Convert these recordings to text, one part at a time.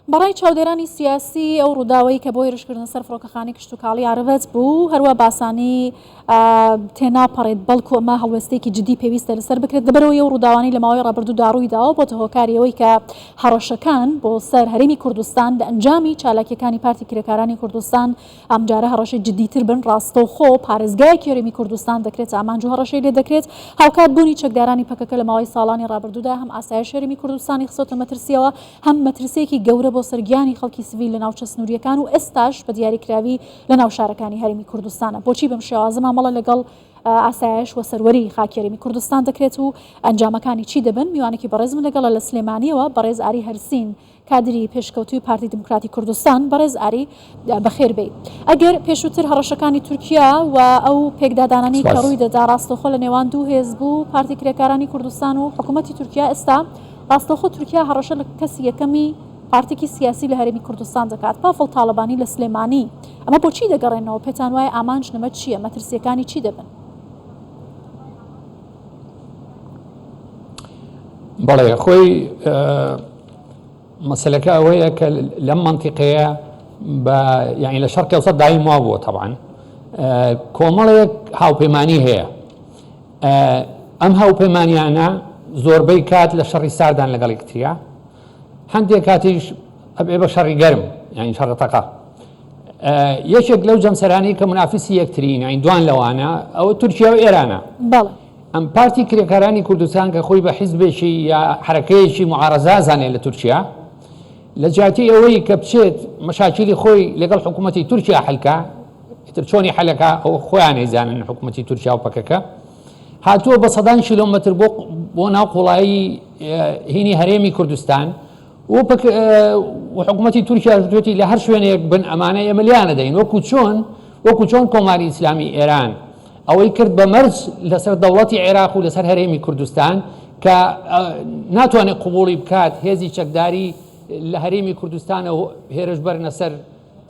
بەڕای چاودێرانی سیاسی ئەو ڕووداوەی کە بۆ هێرشکردن سەر فڕۆکەخانەی کشت و کاڵی عارەبەت بوو هەروە باسانی تێناپەڕێت بەڵکو ئەمە هەڵوێستێکی جدی پێویستە لەسەر بکرێت دەبەرەوە ئەو ڕووداوانی لە ماوەی ڕابردوودا ڕوویداوە بۆ هۆکاریەوەی کە هەڕەشەکان بۆ سەر هەرێمی کوردستان لە ئەنجامی چالاکیەکانی پارتی کرێکارانی کوردستان ئەمجارە هەڕەشەی جدیتر بن ڕاستەوخۆ پارێزگایەکی هەرێمی کوردستان دەکرێت ئامانج و هەڕەشەی لێ دەکرێت هاوکات بوونی چەکدارانی پەکەکە لە ماوەی ساڵانی ڕابردوودا هەم ئاسایش هەرێمی کوردستانی خسۆتە مەترسیەوە هەم مەترسێکی گەورە بۆ سەرگیانی خەڵکی سیڤیل لە ناوچە سنووریەکان و ئێستاش بە دیاریکراوی لە ناو شارەکانی هەرێمی کوردستانە بۆچی بەم شێوازە مامەڵە لەگەڵ ئاسایش و سەروەری خاکی هەرێمی کوردستان دەکرێت و ئەنجامەکانی چی دەبن میوانێکی بەڕێز من لەگەڵە لە سلێمانیەوە بەڕێز ئاری هەرسین کادری پێشکەوتوی پارتی دموکراتی کوردستان بەڕێز ئاری بەخێر بێ ئەگەر پێشووتر هەڕەشەکانی تورکیا و ئەو پێکدادانانی کە ڕووی دەدا ڕاستەوخۆ لە نێوان دوو هێز بوو پارتی کرێکارانی کوردستان و حکوومەتی تورکیا ئێستا ڕاستەوخۆ تورکیا هەڕەشە لە کەسی یەکەمی پارتێکی سیاسی لە هەرێمی کوردستان دەکات پافڵ تاالبانی لە سلێمانی ئەمە بۆچی دەگەڕێنەوە پێتان وایە ئامانج نەمە چییە مەترسیەکانی چی دەبن؟ بەڵێ خۆی مەسلەکە ئەوەیە کە لەم منتیقەیە بە یعنی لە شەرقی ئەوسەط دایم وا بووە طبعاً کۆمەڵێک هاوپەیمانی هەیە ئەم هاوپەیمانیانە زۆربەی کات لە شەڕی ساردان لەگەڵ یەکتریە هەندێک کاتیش ئەبێ بە شەڕی گەرم یعنی شەڕەتەقە یەکێک لەو جەمسەرانی کە منافیسی یەکترین یعنی دوان لەوانە ئەوە تورکیا و ئێرانە ئەم پارتی کرێکارانی کوردستان کە خۆی بە حیزبێکی یا حرەکەیەکی معارەزا زانێت لە تورکیا لە جاتی ئەوەی کە بچێت مەشاکیلی خۆی لەگەڵ حکوومەتی تورکیا حەلکە ئیتر چۆنی حەلەکە ئەو خۆیان نەیزانن حکوومەتی تورکیا و پەکەکە هاتووە بە سەدان کیلۆمەتر بۆ ناو قوڵایی هینی هەرێمی کوردستان و حکوومەتی تورکیا دوێتی لە هەر شوێنێک بن ئەمانە ئێمە لیانە دەین وەکو چۆن کۆماری ئیسلامی ئێران ئەوەی کرد بە مەرج لەسەر دەوڵەتی عێراق و لەسەر هەرێمی کوردستان کە ناتوانێت قبوڵی بکات هێزی چەکداری لە هەرێمی کوردستانە و هێرش بەرنە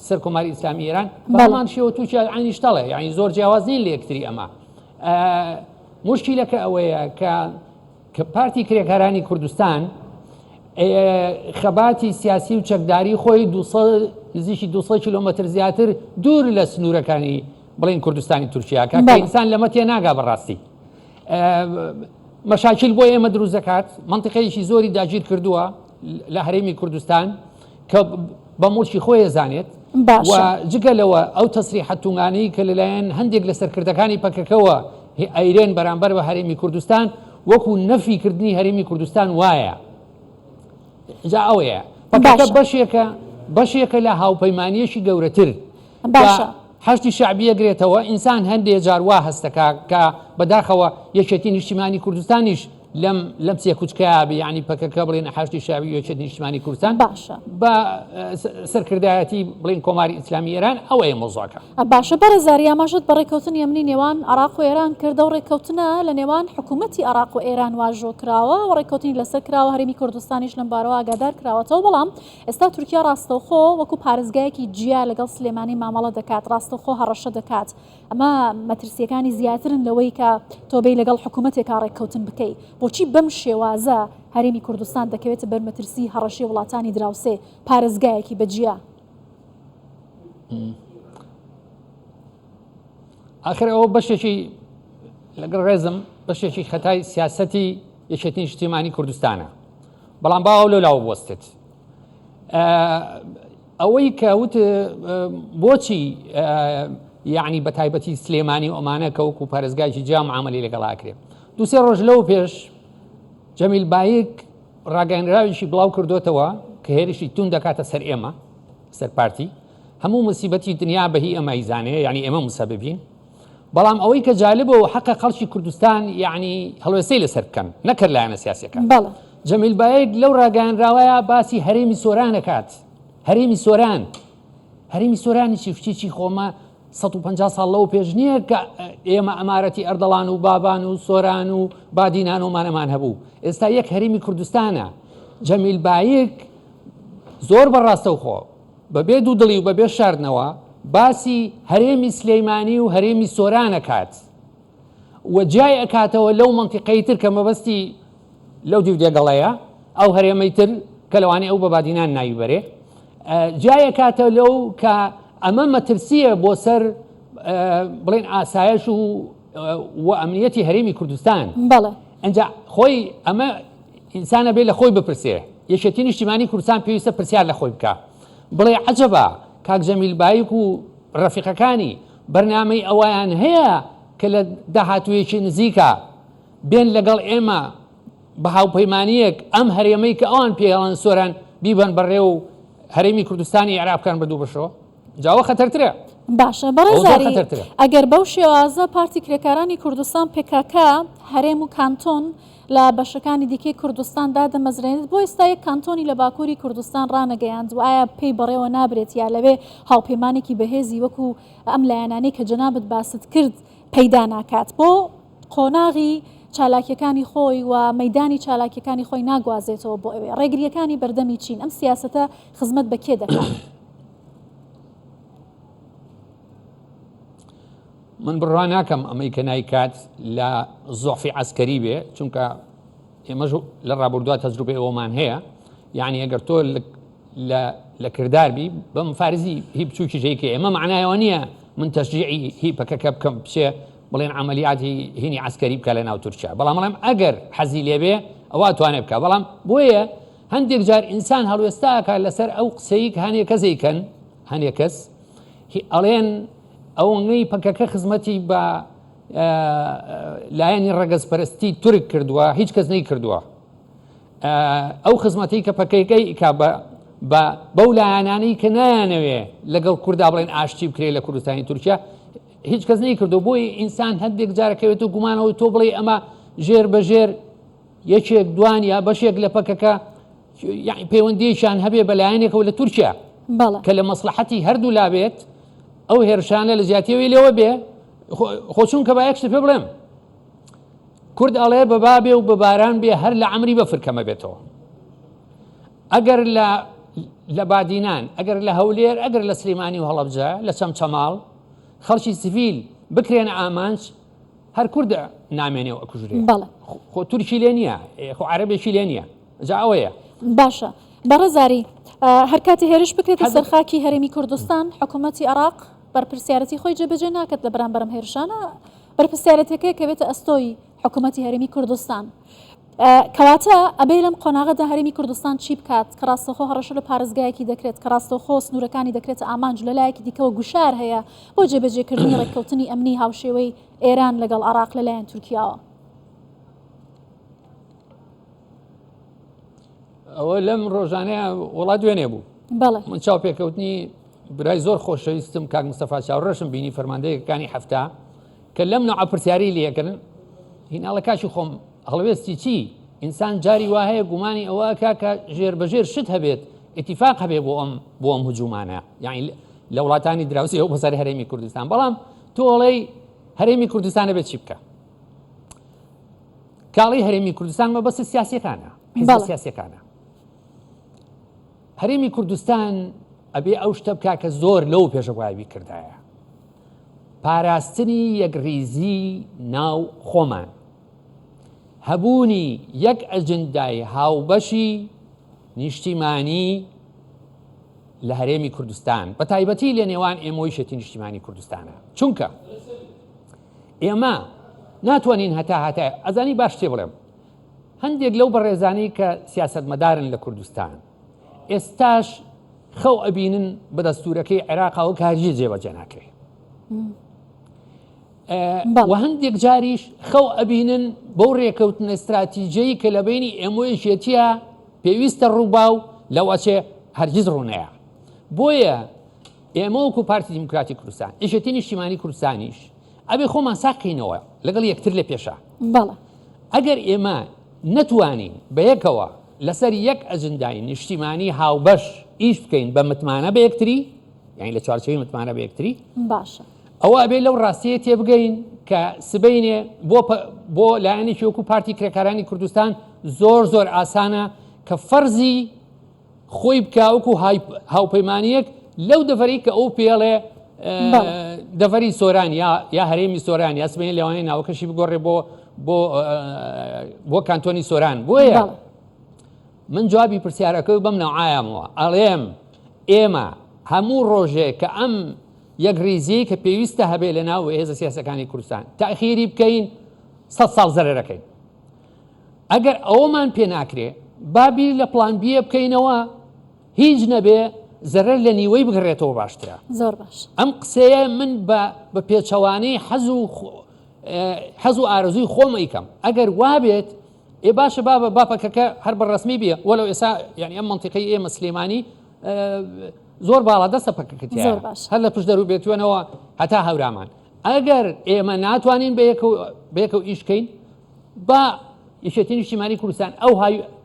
سەر کۆماری ئیسلامی ئێران بەڵام شێوە تووشە عینیشتەڵێ یعنی زۆر جیاواز نین لە یەکتری ئەمە مشکلەکە ئەوەیە کە پارتی کرێکارانی کوردستان خەباتی سیاسی و چەکداری خۆی نزیکی 200 کیلۆمەتر زیاتر دوور لە سنوورەکانی بڵین کوردستانی تورکیا کە ئینسان لەمە تێ ناگا بەڕاستی مەشاکیل بۆ ئێمە دروست دەکات منتیقەیەکی زۆری داگیر کردووە لە هەرێمی کوردستان کە بە مڵکی خۆی زانێت و جگەلەوە ئەو تەسریحە تومانەی کە لەلایەن هەندێک لە سەرکردەکانی پەکەکەوە ئەیرێن بەرامبەر بە هەرێمی کوردستان وەکو نەفیکردنی هەرێمی کوردستان وایە جا ئەوەیە پەکەکە بەشێکە لە هاوپەیمانیەشی گەورەتر هەشتی شعبیە گرێتەوە ئینسان هەندێک جاروا هەستەکە کە بەداخەوە یەکێتی نیشتیمانی کوردستانیش لەم سێ کوچکەیە بێ یعنی پەکەکە بڵێن هەشتی شعبی یەکێتی نیشتیمانی کوردستان بە سەرکردایەتی بڵین کۆماری ئیسلامی ئێران ئەوەیە مۆزوعەکە باشە بەرەزاری ئاماژەت بە ڕێککەوتنی ئەمنی نێوان عێراق و ئێران کردە و ڕێککەوتنە لە نێوان حکوومەتی عێراق و ئێران واژۆ کراوە و ڕێککەوتنی لەسەر کراوە هەرێمی کوردستانیش لەم بارەوە ئاگادار کراوەتەوە بەڵام ئێستا تورکیا ڕاستەوخۆ وەکو پارێزگایەکی جیا لەگەڵ سلێمانی مامەڵە دەکات ڕاستەوخۆ هەڕەشە دەکات ئەمە مەترسیەکانی زیاترن لەوەی کە تۆ بێ لەگەڵ حکوومەتێکا ڕێککەوتن بکەی بۆچی بەم شێوازە هەرێمی کوردستان دەکەوێتە بەرمەترسی هەڕەشی وڵاتانی دراوسێ پارێزگایەکی بەجیا ئاخر ئەوە بەشێکی لەگەڵ ڕێزم بەشێکی خەتای سیاسەتی یەکێتی نیشتیمانی کوردستانە بەڵام باوە لەلاوە بوەستێت ئەوەی کە وت بۆچی یعنی بە تایبەتی سلێمانی و ئەمانە کە وەکو پارێزگایکی جیا معامەلی لەگەڵاکرێت دووسێ ڕۆژ لەو پێش جەمیل بایک ڕاگەیەنراویشی بڵاو کردوتەوە کە هێرشی تون دەکاتە سەر ئێمە سەر پارتی هەموو مصیبەتی دنیا بەهی ئەمە ئیزانەیە یعنی ئێمە مسەببین بەڵام ئەوەی کە جالبەوە حەقە خەڵکی کوردستان یعنی هەڵوێستەی لەسەر بکەن نەکرد لایەنە سیاسیەکە جەمیل بایک لەو ڕاگەیەنراوەیە باسی هەرێمی سۆران دەکات هەرێمی سۆرانیی شتێکی خۆمە 150 ساڵ لەو پێش نییە کە ئێمە ئەمارەتی ئەردەڵان و بابان و سۆران و بادینان و مانەمان هەبوو ئێستا یەک هەرێمی کوردستانە جەمیل بایک زۆر بەڕاستەوخۆ بەبێ دوو دڵی و بەبێ شاردنەوە باسی هەرێمی سلەیمانی و هەرێمی سۆران ئەکات و جای ئەکاتەوە لەو منتیقەی تر کە مەبەستی لەو دیو دێگەڵەیە ئەو هەرێمەی تر کە لەوانەیە ئەو بە بادینان ناویبەرێ جایە کاتە لەو کە ئەمە مەترسیە بۆ سەر بڵێن ئاسایش و ئەمنیەتی هەرێمی کوردستان بەڵێ ئەنجا خۆی ئەمە ئینسانە بێ لە خۆی بپرسێ یەکێتی نیشتیمانی کوردستان پێویستە پرسیار لە خۆی بکە بڵێ عەجەبە کاک جەمیل بایک و ڕەفیقەکانی بەرنامەی ئەویان هەیە کە لە داهاتوویەکی نزیکە بێن لەگەڵ ئێمە بە هاوپەیمانیەک ئەم هەرێمەی کە ئەوان پێڵەن سۆران بیبەن بەڕێ و هەرێمی کوردستانی عێراق بکەن بە دوو بەشەوە جاوە خەتەرترە باشە بەڕێزاری ئەگەر بەو شێوازە پارتی کرێکارانی کوردستان PKK هەرێم و کانتۆن لە بەشەکانی دیکەی کوردستان دادەمەزرێنێت بۆ ئێستا یەک کانتۆنی لە باکووری کوردستان ڕانەگەیاند و ئایا پێی بەڕێوە نابرێت یا لەوێ هاوپەیمانێکی بەهێزی وەکو ئەم لایەنانەی کە جەنابەت باست کرد پەیدا ناکات بۆ قۆناغی چالاکیەکانی خۆی و مەیدانی چالاکیەکانی خۆی ناگوازێتەوە بۆ ئەوێ ڕێگریەکانی بەردەمی چین ئەم سیاسەتە خزمەت بە کێ دەکات؟ من بڕوا ناکەم ئەمەی کە نایکات لە زۆفی عەسکەری بێ چونکە ئێمەش لە ڕابردووە تەجروبەی ئەومان هەیە یعنی ئەگەر تۆ لە کرداربی بەم فارزی هی بچووکی ژەیکە ئێمە معنایەوە نییە من تەشجیعی هی پەکەکە بکەم بچێ بڵێن عملیاتی هینی عەسکەری بکە لە ناو تورکیا بەڵام بەڵام ئەگەر حەزی لێبێ ئەوە توانێت بکە بەڵام بۆیە هەندێک جار ئینسان هەڵوێستاکە لەسەر ئەو قسەی کە هەندێک کەسێکن هەندێک کەس ئەڵێن ئەوەی پەکەکە خزمەتی بە لایەنی ڕەگەزپەرستی تورک کردووە هیچ کەس نەی کردووە ئەو خزمەتی کە پەکەکەی کا بەو لایەنانەی کە نایانەوێ لەگەڵ کووردا بڵێن ئاشتی بکرێ لە کوردستانی تورکیا هیچ کەس نەی کردو بۆی ئینسان هەندێک جارەکەوێت و گومانەوەی تۆ بڵێ ئەمە ژێر بەژێر یەکێک دوان یا بەشێک لە پەکەکە پەیوەندیشان هەبێ بە لایەنێکەوە لە تورکیا کە لە مەسلحەتی هەردوو لابێت ئەو هێرشانە لە زیاتیەوەی لێوە بێ خۆچون کە با یەکشت پێ بڵێم کورد ئەڵێ بە بابێ و بە باران بێ هەر لە عەمری بەفرکەمە بێتەوە ئەگەر لە بادینان ئەگەر لە هەولێر ئەگەر لە سلێمانی و هەڵەبجە لە چەمچەماڵ خەڵکی سیڤیل بکرێنە ئامانج هەر کوردە نامێنێ و ئەکوژرێ خۆ تورکی لێ نییە خۆ عەرەبێکی لێ نییە جا ئەوەیە باشە بەڕێزاری هەر کاتی هێرش بکرێتە سەرخاکی هەرێمی کوردستان حکوومەتی عێراق بەرپرسیارەتی خۆی جێبەجێ ناکات لە بەرامبەرم هێرشانە بەرپرسیارەتەکەی کە بێتە ئەستۆی حکوومەتی هەرێمی کوردستان کەواتە ئەبێ لەم قۆناغەدا هەرێمی کوردستان چی بکات کە ڕاستەخۆ هەڕەشە لە پارێزگایەکی دەکرێت کە ڕاستەخۆ سنوورەکانی دەکرێتە ئامانج لە لایەکی دیکەوە گوشار هەیە بۆ جێبەجێکردنی ڕێککەوتنی ئەمنی هاوشێوەی ئێران لەگەڵ عێراق لەلایەن تورکیاوە ئەوە لەم ڕۆژانەیە وڵات دوێنێ بوو من چاو پێکەوتنی برای زۆر خۆشەویستم کاک مستەفا چاوڕێشم بینی فەرماندەیەکانی هەفتە کە لەم نوع پرسیاری لێکردن هیناڵەکاشی خۆم هەڵوێستی چی ئینسان جاری وا هەیە گومانی ئەوە کاکە ژێر بەژێر شت هەبێت ئیتیفاق هەبێ بۆ ئەم هجوومانە یعنی لە وڵاتانی دراوسی ئەو بەسەر هەرێمی کوردستان بەڵام تۆڵەی هەرێمی کوردستانە بێت چی بکە کاڵی هەرێمی کوردستان مەبەستە سیاسیەکانە سیاسیەکانە هەرێمی کوردستان ئەبێ ئەو شتە بکا کە زۆر لەو پێشەوایبی کردایە پاراستنی یەکریزی ناو خۆمان هەبوونی یەک ئەجندای هاوبەشی نیشتیمانی لە هەرێمی کوردستان بە تایبەتی لە نێوان ئێمەوەی شێتی نیشتیمانی کوردستانە چونکە ئێمە ناتوانین هەتا ئەزانی باش تێ بڵێم هەندێک لەو بەڕێزانی کە سیاسەتمەدارن لە کوردستان ئێستاش خەو ئەبینن بە دەستوورەکەی عێراقەوە کە هەرگیز جێبەجێ ناکرێت و هەندێک جاریش خەو ئەبینن بەو ڕێکەوتنە استراتیجیەی کە لە بینی ئێمەیەکێتیە پێویستە ڕووباو لەوەچێ هەرگیز ڕوونەیە بۆیە ئێمە وەکو پارتی دیموکراتی کوردستان یەکێتی نیشتیمانی کوردستانیش ئەبێ خۆمان ساقینەوە لەگەڵ یەکتر لە پێشە ئەگەر ئێمە نەتوانین بە یەکەوە لەسەر یەک ئەجندای نیشتیمانی هاوبەش ئیش بکەین بە متمانە بە یەکتری یعنی لە چوارچێوی متمانە بە یەکتری باشە ئەوە ئەبێ لەو ڕاستیە تێبگەین کە سبەینێ بۆ لایەنێکی وەکو پارتی کرێکارانی کوردستان زۆر ئاسانە کە فەرزی خۆی بکە وەکو هاوپەیمانیەک لەو دەڤەری کە ئەو پێڵێ دەڤەری سۆران یا هەرێمی سۆران یا سبەینێ لەوانەیە ناوەکەشی بگۆڕێ بۆ کانتۆنی سۆران بۆیە من جوابی پرسیارەکەی بەم نەوعایەمەوە ئەڵێم ئێمە هەموو ڕۆژێ کە ئەم یەکریزی کە پێویستە هەبێ لە ناو هێزە سیاسەکانی کوردستان تاخیری بکەین 100 ساڵ زەرەرەکەین. ئەگەر ئەوەمان پێ ناکرێ بابی لە پلانبیە بکەینەوە هیچ نەبێ زەرەر لە نیوەی بگڕێتەوە باشترە. زۆر باش. ئەم قسەیە من بە پێچەوانەی حەز و ئارزووی خۆم ئەیکەم. ئەگەر وابێت ئێ باشە بابە باپەکەکە هەر بەڕسمی بێ وەلو ئێستا یعنی ئەم منتیقی ئێمە سلێمانی زۆر باڵا دەستە پەکەکەتیە هەر لە پشت دەرو بێتوێنەوە هەتا هەورامان. ئەگەر ئێمە ناتوانین بەیەکە و ئیشکەین با یەکێتی نیشتیمانی کوردستان ئەو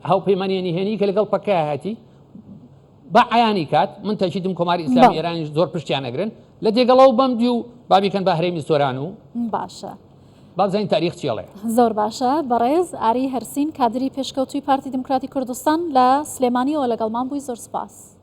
هاوپەیمانیە نهێنی کە لەگەڵ پەکە هاتی با عیانی کات من تەجیدم کۆماری ئیسلامی ئێرانی زۆر پشتیان ئەگرن لە دێگەڵەوە بەمدی و بابیکەن بە هەرێمی سۆران و باشە. بابزانین تاریخ چێڵێ. زۆر باشە. بەڕێز ئاری هەرسین کادری پێشکەوتوی پارتی دموکراتی کوردستان لە سلێمانیەوە لەگەڵمان بووی. زۆر سوپاس.